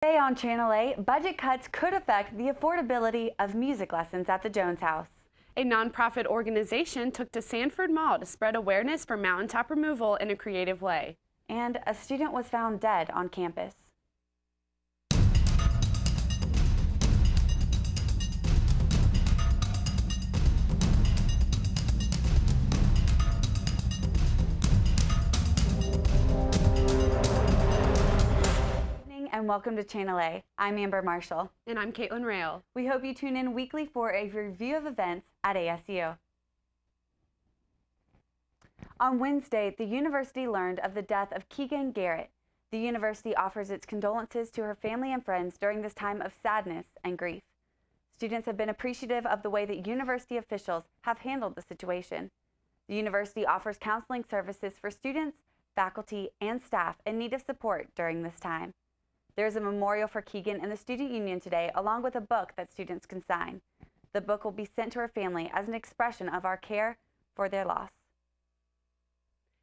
Today on Channel 8, budget cuts could affect the affordability of music lessons at the Jones House. A nonprofit organization took to Sanford Mall to spread awareness for mountaintop removal in a creative way. And a student was found dead on campus. And welcome to Channel A. I'm Amber Marshall. And I'm Caitlin Rail. We hope you tune in weekly for a review of events at ASU. On Wednesday, the university learned of the death of Keegan Garrett. The university offers its condolences to her family and friends during this time of sadness and grief. Students have been appreciative of the way that university officials have handled the situation. The university offers counseling services for students, faculty, and staff in need of support during this time. There is a memorial for Keegan in the Student Union today, along with a book that students can sign. The book will be sent to her family as an expression of our care for their loss.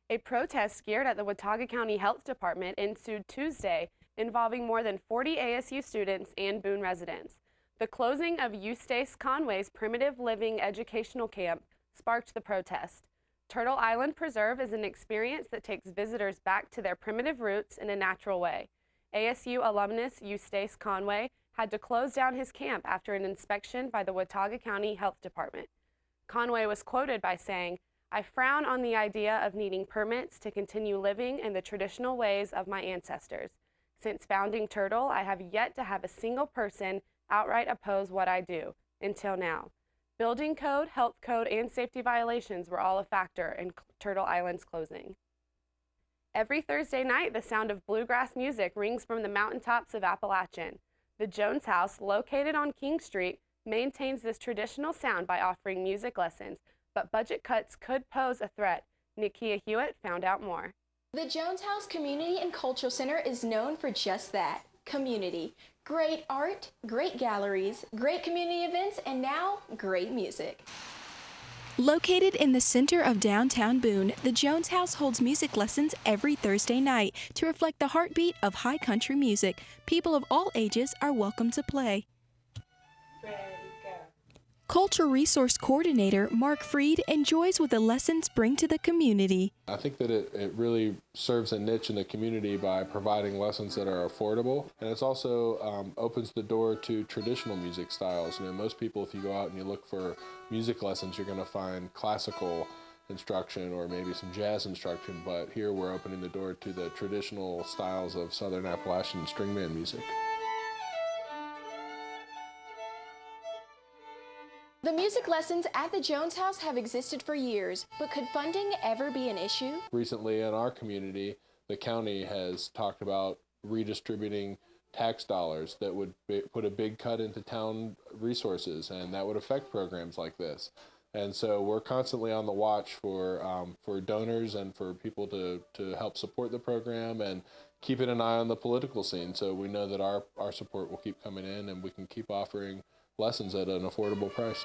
A protest geared at the Watauga County Health Department ensued Tuesday, involving more than 40 ASU students and Boone residents. The closing of Eustace Conway's Primitive Living Educational Camp sparked the protest. Turtle Island Preserve is an experience that takes visitors back to their primitive roots in a natural way. ASU alumnus Eustace Conway had to close down his camp after an inspection by the Watauga County Health Department. Conway was quoted by saying, "I frown on the idea of needing permits to continue living in the traditional ways of my ancestors. Since founding Turtle, I have yet to have a single person outright oppose what I do, until now. Building code, health code, and safety violations were all a factor in Turtle Island's closing." Every Thursday night, the sound of bluegrass music rings from the mountaintops of Appalachian. The Jones House, located on King Street, maintains this traditional sound by offering music lessons, but budget cuts could pose a threat. Nakia Hewitt found out more. The Jones House Community and Cultural Center is known for just that, community. Great art, great galleries, great community events, and now great music. Located in the center of downtown Boone, the Jones House holds music lessons every Thursday night to reflect the heartbeat of high country music. People of all ages are welcome to play. Culture Resource Coordinator Mark Freed enjoys what the lessons bring to the community. I think that it really serves a niche in the community by providing lessons that are affordable, and it's also opens the door to traditional music styles. You know, most people, if you go out and you look for music lessons, you're going to find classical instruction or maybe some jazz instruction, but here we're opening the door to the traditional styles of Southern Appalachian string band music. The music lessons at the Jones House have existed for years, but could funding ever be an issue? Recently in our community, the county has talked about redistributing tax dollars that would put a big cut into town resources, and that would affect programs like this. And so we're constantly on the watch for donors and for people to help support the program and keeping an eye on the political scene, so we know that our support will keep coming in and we can keep offering lessons at an affordable price.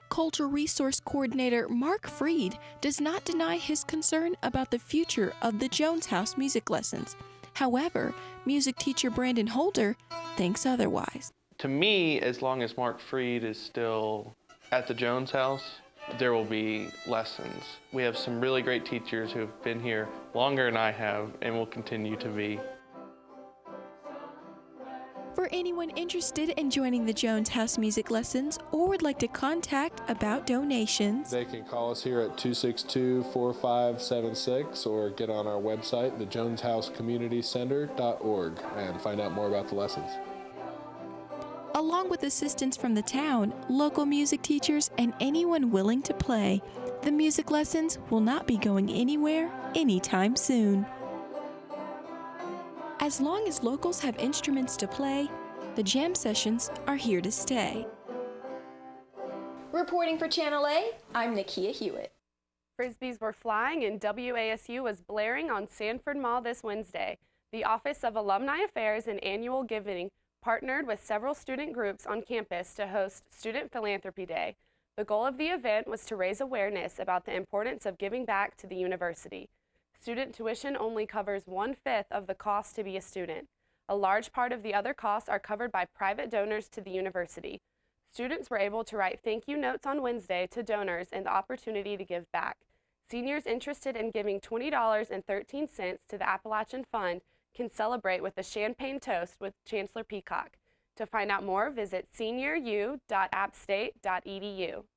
Culture Resource Coordinator Mark Freed does not deny his concern about the future of the Jones House music lessons. However, music teacher Brandon Holder thinks otherwise. To me, as long as Mark Freed is still at the Jones House, there will be lessons. We have some really great teachers who have been here longer than I have and will continue to be. For anyone interested in joining the Jones House music lessons or would like to contact about donations, they can call us here at 262-4576 or get on our website, thejoneshouseCommunityCenter.org, and find out more about the lessons. Along with assistance from the town, local music teachers, and anyone willing to play, the music lessons will not be going anywhere anytime soon. As long as locals have instruments to play, the jam sessions are here to stay. Reporting for Channel A, I'm Nakia Hewitt. Frisbees were flying and WASU was blaring on Sanford Mall this Wednesday. The Office of Alumni Affairs and Annual Giving partnered with several student groups on campus to host Student Philanthropy Day. The goal of the event was to raise awareness about the importance of giving back to the university. Student tuition only covers 1/5 of the cost to be a student. A large part of the other costs are covered by private donors to the university. Students were able to write thank you notes on Wednesday to donors and the opportunity to give back. Seniors interested in giving $20.13 to the Appalachian Fund can celebrate with a champagne toast with Chancellor Peacock. To find out more, visit senioru.appstate.edu.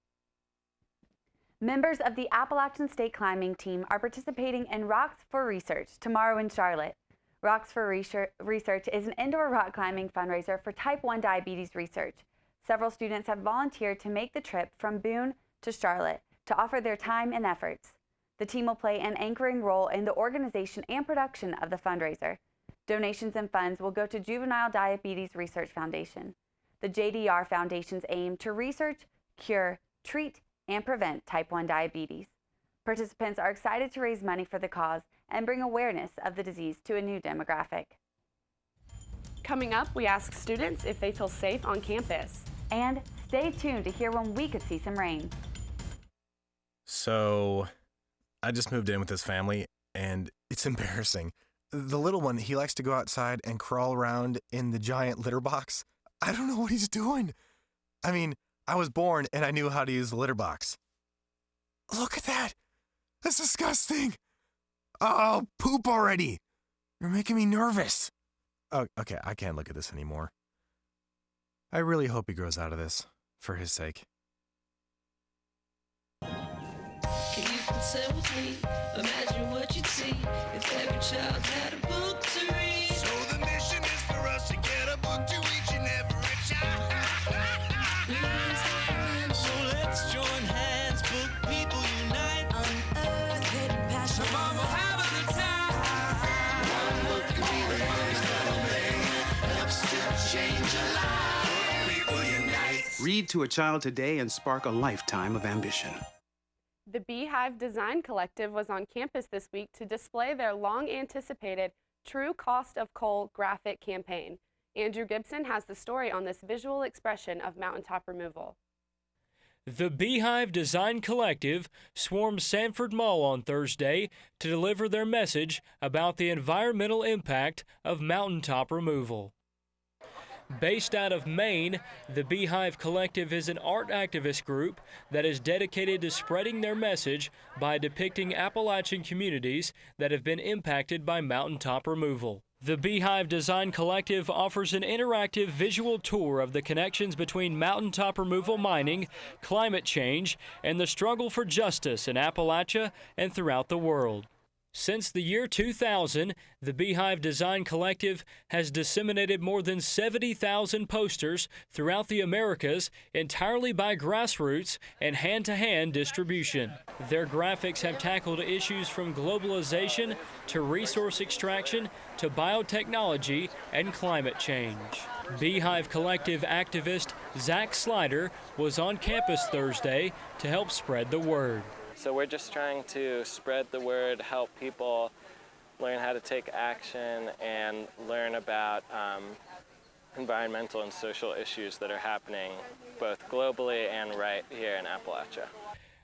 Members of the Appalachian State Climbing Team are participating in Rocks for Research tomorrow in Charlotte. Rocks for Research is an indoor rock climbing fundraiser for type 1 diabetes research. Several students have volunteered to make the trip from Boone to Charlotte to offer their time and efforts. The team will play an anchoring role in the organization and production of the fundraiser. Donations and funds will go to Juvenile Diabetes Research Foundation. The JDR Foundation's aim to research, cure, treat, and prevent type 1 diabetes. Participants are excited to raise money for the cause and bring awareness of the disease to a new demographic. Coming up, we ask students if they feel safe on campus. And stay tuned to hear when we could see some rain. So, I just moved in with this family, and it's embarrassing. The little one, he likes to go outside and crawl around in the giant litter box. I don't know what he's doing. I mean, I was born and I knew how to use the litter box. Look at that. That's disgusting. Oh, poop already. You're making me nervous. Oh, okay, I can't look at this anymore. I really hope he grows out of this, for his sake. Can you consent with me? Imagine what you'd see if every child had a book to read. So the mission is for us to get a book to each and every child. So let's join hands, book people unite. Unearth hidden passion. Come on, we'll have a good time. One book could be the funniest little thing. Helps to change a life. People unite. Read to a child today and spark a lifetime of ambition. The Beehive Design Collective was on campus this week to display their long-anticipated True Cost of Coal graphic campaign. Andrew Gibson has the story on this visual expression of mountaintop removal. The Beehive Design Collective swarmed Sanford Mall on Thursday to deliver their message about the environmental impact of mountaintop removal. Based out of Maine, the Beehive Collective is an art activist group that is dedicated to spreading their message by depicting Appalachian communities that have been impacted by mountaintop removal. The Beehive Design Collective offers an interactive visual tour of the connections between mountaintop removal mining, climate change, and the struggle for justice in Appalachia and throughout the world. Since the year 2000, the Beehive Design Collective has disseminated more than 70,000 posters throughout the Americas entirely by grassroots and hand-to-hand distribution. Their graphics have tackled issues from globalization to resource extraction to biotechnology and climate change. Beehive Collective activist Zach Slider was on campus Thursday to help spread the word. So we're just trying to spread the word, help people learn how to take action and learn about environmental and social issues that are happening both globally and right here in Appalachia.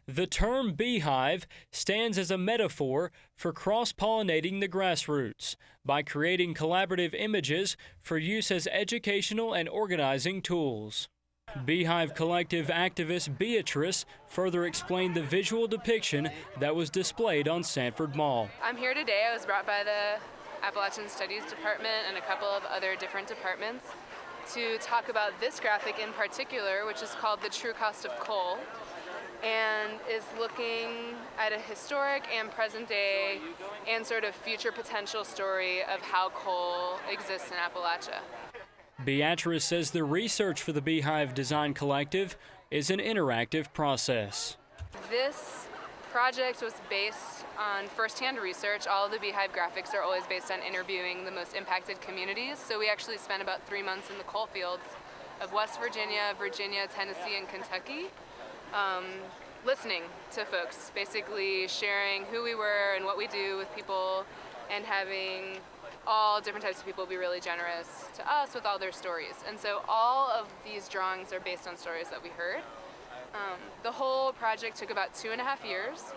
The term beehive stands as a metaphor for cross-pollinating the grassroots by creating collaborative images for use as educational and organizing tools. Beehive Collective activist Beatrice further explained the visual depiction that was displayed on Sanford Mall. I'm here today. I was brought by the Appalachian Studies Department and a couple of other different departments to talk about this graphic in particular, which is called The True Cost of Coal, and is looking at a historic and present day and sort of future potential story of how coal exists in Appalachia. Beatrice says the research for the Beehive Design Collective is an interactive process. This project was based on first-hand research. All of the Beehive graphics are always based on interviewing the most impacted communities. So we actually spent about 3 months in the coal fields of West Virginia, Tennessee, and Kentucky, listening to folks, basically sharing who we were and what we do with people, and having all different types of people be really generous to us with all their stories. And so all of these drawings are based on stories that we heard. The whole project took about 2.5 years,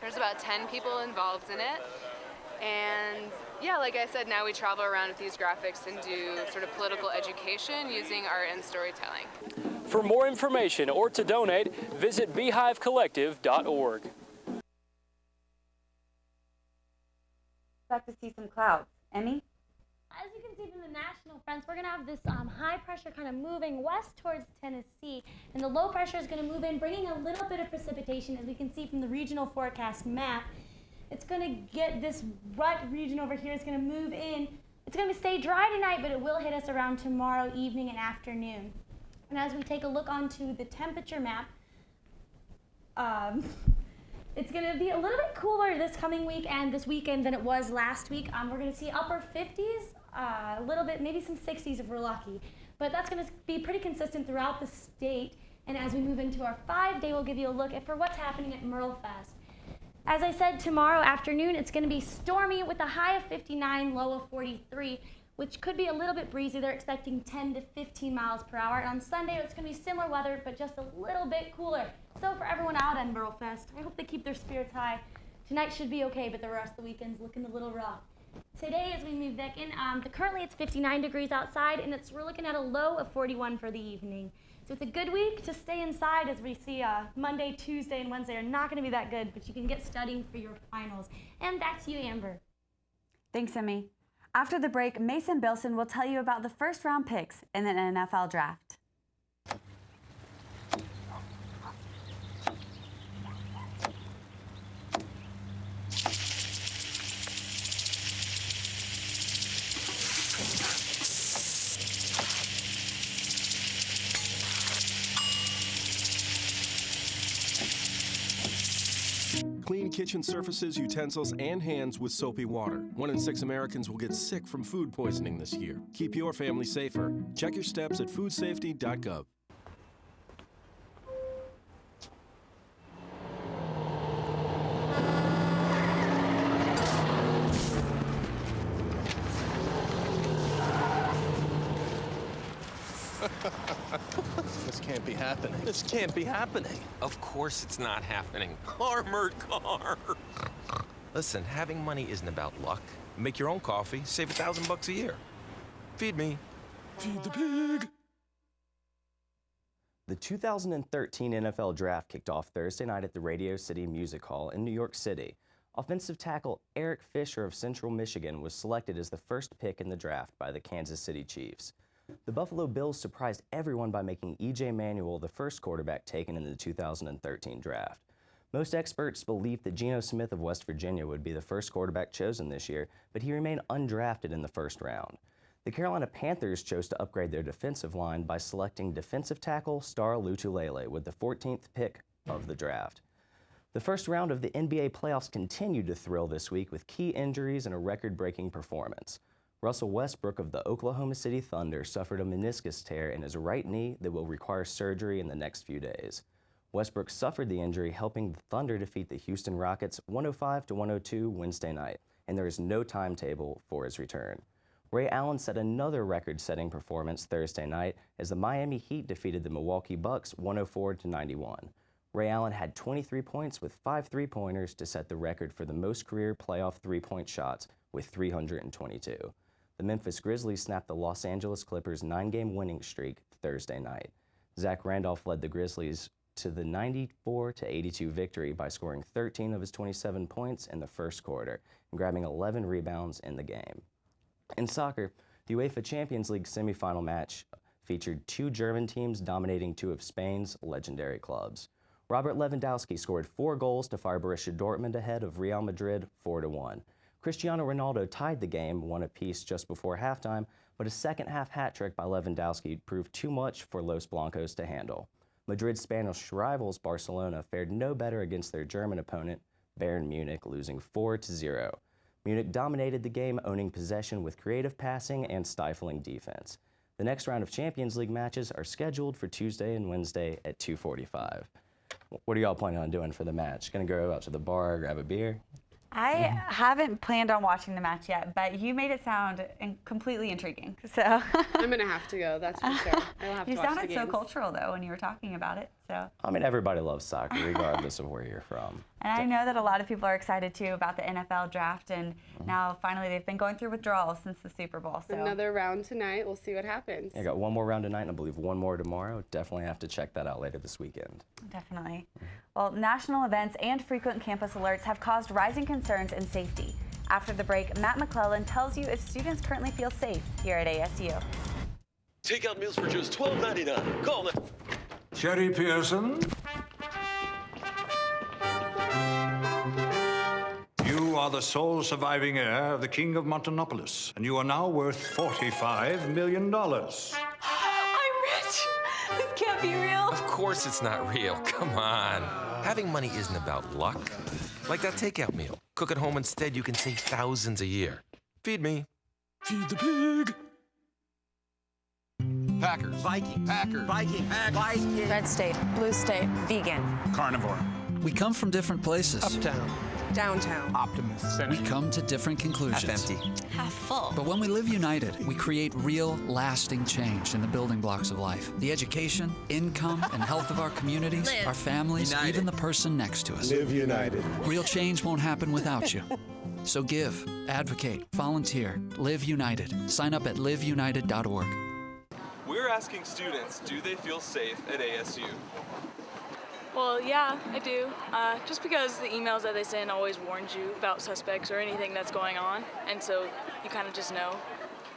There's about 10 people involved in it. And yeah, like I said, now we travel around with these graphics and do sort of political education using art and storytelling. For more information or to donate, visit beehivecollective.org. Expect to see some clouds. Emmy? As you can see from the national fronts, we're going to have this high pressure kind of moving west towards Tennessee, and the low pressure is going to move in, bringing a little bit of precipitation, as we can see from the regional forecast map. It's going to get this rut region over here. It's going to move in. It's going to stay dry tonight, but it will hit us around tomorrow evening and afternoon. And as we take a look onto the temperature map, it's going to be a little bit cooler this coming week and this weekend than it was last week. We're going to see upper 50s, a little bit, maybe some 60s if we're lucky. But that's going to be pretty consistent throughout the state. And as we move into our 5-day, we'll give you a look at for what's happening at Merlefest. As I said, tomorrow afternoon, it's going to be stormy with a high of 59, low of 43, which could be a little bit breezy. They're expecting 10 to 15 miles per hour. And on Sunday, it's going to be similar weather, but just a little bit cooler. So for everyone out at Merlefest, I hope they keep their spirits high. Tonight should be okay, but the rest of the weekend's looking a little rough. Today, as we move back in, currently it's 59 degrees outside, and we're looking at a low of 41 for the evening. So it's a good week to stay inside, as we see Monday, Tuesday, and Wednesday are not going to be that good, but you can get studying for your finals. And back to you, Amber. Thanks, Emmy. After the break, Mason Bilson will tell you about the first-round picks in the NFL Draft. Clean kitchen surfaces, utensils, and hands with soapy water. 1 in 6 Americans will get sick from food poisoning this year. Keep your family safer. Check your steps at foodsafety.gov. This can't be happening. This can't be happening. Of course it's not happening. Armored car. Listen, having money isn't about luck. Make your own coffee, save $1,000 a year. Feed me. Feed the pig. The 2013 NFL Draft kicked off Thursday night at the Radio City Music Hall in New York City. Offensive tackle Eric Fisher of Central Michigan was selected as the first pick in the draft by the Kansas City Chiefs. The Buffalo Bills surprised everyone by making E.J. Manuel the first quarterback taken in the 2013 draft. Most experts believed that Geno Smith of West Virginia would be the first quarterback chosen this year, but he remained undrafted in the first round. The Carolina Panthers chose to upgrade their defensive line by selecting defensive tackle Star Lotulelei with the 14th pick of the draft. The first round of the NBA playoffs continued to thrill this week with key injuries and a record-breaking performance. Russell Westbrook of the Oklahoma City Thunder suffered a meniscus tear in his right knee that will require surgery in the next few days. Westbrook suffered the injury, helping the Thunder defeat the Houston Rockets 105-102 Wednesday night, and there is no timetable for his return. Ray Allen set another record-setting performance Thursday night as the Miami Heat defeated the Milwaukee Bucks 104-91. Ray Allen had 23 points with 5 three-pointers to set the record for the most career playoff three-point shots with 322. The Memphis Grizzlies snapped the Los Angeles Clippers' 9-game winning streak Thursday night. Zach Randolph led the Grizzlies to the 94-82 victory by scoring 13 of his 27 points in the first quarter and grabbing 11 rebounds in the game. In soccer, the UEFA Champions League semifinal match featured 2 German teams dominating 2 of Spain's legendary clubs. Robert Lewandowski scored 4 goals to fire Borussia Dortmund ahead of Real Madrid 4-1. Cristiano Ronaldo tied the game 1 apiece just before halftime, but a second-half hat-trick by Lewandowski proved too much for Los Blancos to handle. Madrid's Spanish rivals Barcelona fared no better against their German opponent, Bayern Munich, losing 4-0. Munich dominated the game, owning possession with creative passing and stifling defense. The next round of Champions League matches are scheduled for Tuesday and Wednesday at 2:45. What are y'all planning on doing for the match? Gonna go out to the bar, grab a beer? I haven't planned on watching the match yet, but you made it sound completely intriguing. So I'm gonna have to go. That's for sure. I'll have you to watch sounded the so games. cultural though when you were talking about it. So. I mean, everybody loves soccer, regardless of where you're from. And I know that a lot of people are excited too about the NFL draft, and now finally they've been going through withdrawals since the Super Bowl. So. Another round tonight. We'll see what happens. I got one more round tonight, and I believe one more tomorrow. Definitely have to check that out later this weekend. Definitely. Well, national events and frequent campus alerts have caused rising concerns in safety. After the break, Matt McClellan tells you if students currently feel safe here at ASU. Takeout meals for just $12.99. Call it. Sherry Pearson. You are the sole surviving heir of the King of Montonopolis, and you are now worth $45 million. I'm rich. This can't be real. Of course it's not real. Come on. Having money isn't about luck. Like that takeout meal. Cook at home instead, you can save thousands a year. Feed me. Feed the pig. Packers. Viking. Packers. Viking. Viking. Red state. Blue state. Vegan. Carnivore. We come from different places. Uptown. Downtown. Optimists. We come to different conclusions. Half empty. Half full. But when we live united, we create real, lasting change in the building blocks of life. The education, income, and health of our communities, our families, United. even the person next to us. Live united. Real change won't happen without you. So give, advocate, volunteer, live united. Sign up at liveunited.org. We're asking students, do they feel safe at ASU? Well, yeah, I do. Just because the emails that they send always warns you about suspects or anything that's going on, and so you kind of just know.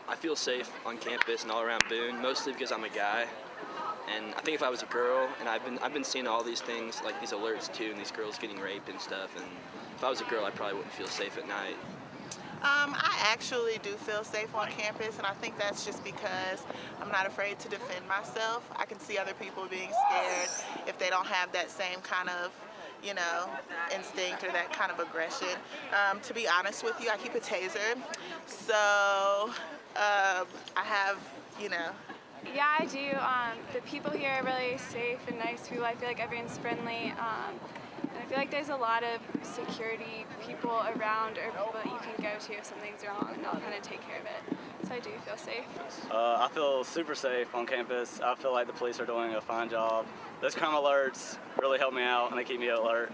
I feel safe on campus and all around Boone, mostly because I'm a guy. And I think if I was a girl, and I've been seeing all these things, like these alerts too, and these girls getting raped and stuff, and if I was a girl, I probably wouldn't feel safe at night. I actually do feel safe on campus, and I think that's just because I'm not afraid to defend myself. I can see other people being scared if they don't have that same kind of, instinct or that kind of aggression. To be honest with you, I keep a taser, so I have, Yeah, I do. The people here are really safe and nice people. I feel like everyone's friendly. And I feel like there's a lot of security people around or people that you can go to if something's wrong, and they'll kind of take care of it. So I do feel safe. I feel super safe on campus. I feel like the police are doing a fine job. Those crime alerts really help me out, and they keep me alert.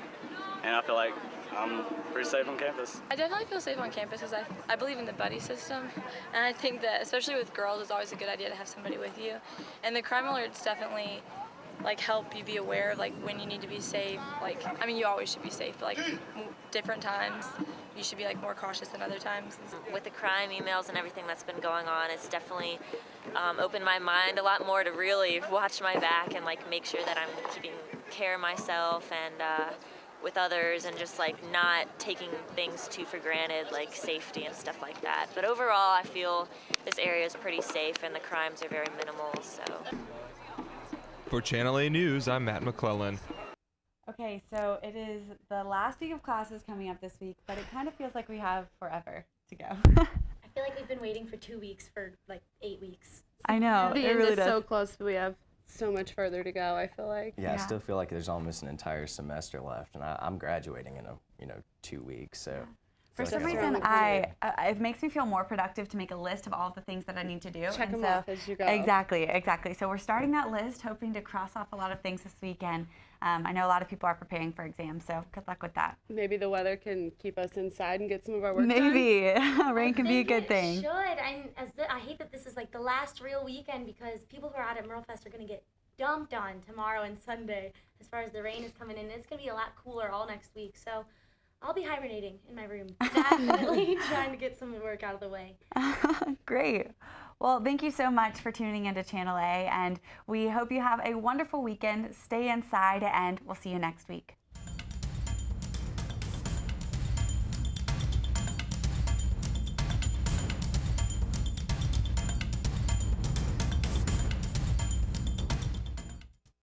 And I feel like I'm pretty safe on campus. I definitely feel safe on campus because I believe in the buddy system. And I think that, especially with girls, it's always a good idea to have somebody with you. And the crime alerts definitely help you be aware of when you need to be safe. You always should be safe, but different times you should be more cautious than other times. With the crime emails and everything that's been going on, it's definitely opened my mind a lot more to really watch my back and make sure that I'm keeping care of myself and with others, and just not taking things too for granted, like safety and stuff like that. But overall, I feel this area is pretty safe and the crimes are very minimal. So. For Channel A News, I'm Matt McClellan. Okay, so it is the last week of classes coming up this week, but it kind of feels like we have forever to go. I feel like we've been waiting for 2 weeks for 8 weeks. I know, The it end really is does. so close, but we have so much further to go, I feel like. Yeah, I still feel like there's almost an entire semester left, and I'm graduating in 2 weeks, so. For I feel some like reason, it makes me feel more productive to make a list of all the things that I need to do. Check and them so, off as you go. Exactly. So we're starting that list, hoping to cross off a lot of things this weekend. I know a lot of people are preparing for exams, so good luck with that. Maybe the weather can keep us inside and get some of our work done. Maybe. Rain can be a good thing. It should. I hate that this is the last real weekend because people who are out at Merlefest are going to get dumped on tomorrow and Sunday as far as the rain is coming in. It's going to be a lot cooler all next week, so I'll be hibernating in my room, definitely trying to get some work out of the way. Great. Well, thank you so much for tuning into Channel A, and we hope you have a wonderful weekend. Stay inside, and we'll see you next week.